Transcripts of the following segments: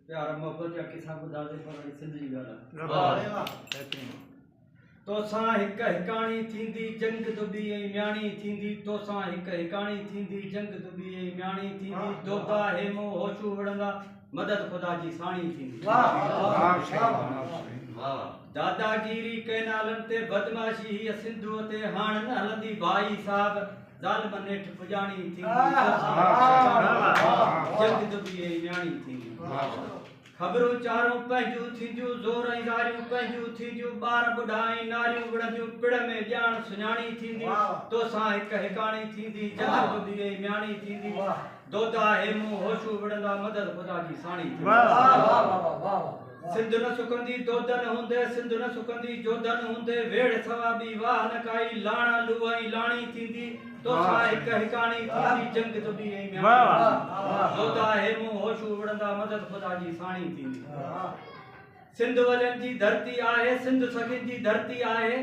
प्यार मोहब्बत या किसा को दादे पर सिंध जी गाला तोसां हिक हिकाणी थींदी जंग दुबी ऐं म्याणी थींदी तोसां हिक हिकाणी थींदी जंग दुबी ऐं म्याणी थींदी दोदा हेमो होशू वड़ंदा मदद खुदा जी साणी थींदी दादागिरी कैनालन ते बदमाशी हीअ सिंधुअ ते हाण न हलंदी भाई साहब ज़ालिम नेठ पुॼाणी थींदी जंग दुबी ऐं म्याणी थींदी ख़बरूं चारूं पंहिंजूं थींदियूं ज़ोर ऐं ज़ारियूं पंहिंजूं थींदियूं ॿार ॿुढा ऐं नारियूं विढ़ंदियूं पिड़ में ॼाण सुञाणी थींदी तोसां हिक हिकाणी थींदी जंग दुबी ऐं म्याणी थींदी दोदा हेमो होशू विढ़ंदा मदद ख़ुदा जी साणी थींदी सिंध न सुकंदी दोदन हूंदे सिंध न सुकंदी जोदन हूंदे वेड़ सवाबी वाह न काई लाणा लूआ ऐं लाणी थींदी तोसां हिक हिकाणी थींदी जंग दुबी ऐं म्याणी दोदा हेमो होशू विढ़ंदा मदद ख़ुदा जी साणी थींदी सिंध वलियनि जी धरती आहे सिंध सखियुनि जी धरती आहे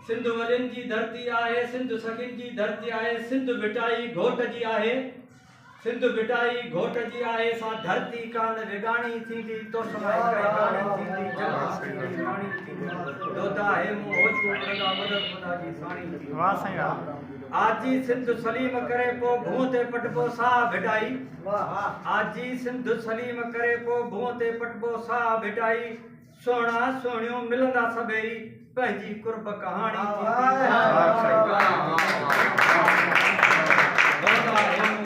सिंध वलियनि जी धरती आहे सिंध सखियुनि जी धरती आहे सिंध बिटाई घोट जी आहे सिंध बिटाई घोट जी आहे सा धरती कान विगाणी थींदी तोसां हिक हिकाणी थींदी जंग दुबी ऐं म्याणी थींदी दोदा हेमो होशू विढ़ंदा मदद ख़ुदा जी साणी थींदी वाह साईं आजी सिंध सलीम करे पो भूं ते पटबो साह भिटाई आजी सिंध सलीम करे पो भूं ते पटबो साह भिटाई सोना सोनियो मिलंदा सभई पंहिंजी कुर्ब कहाणी थींदी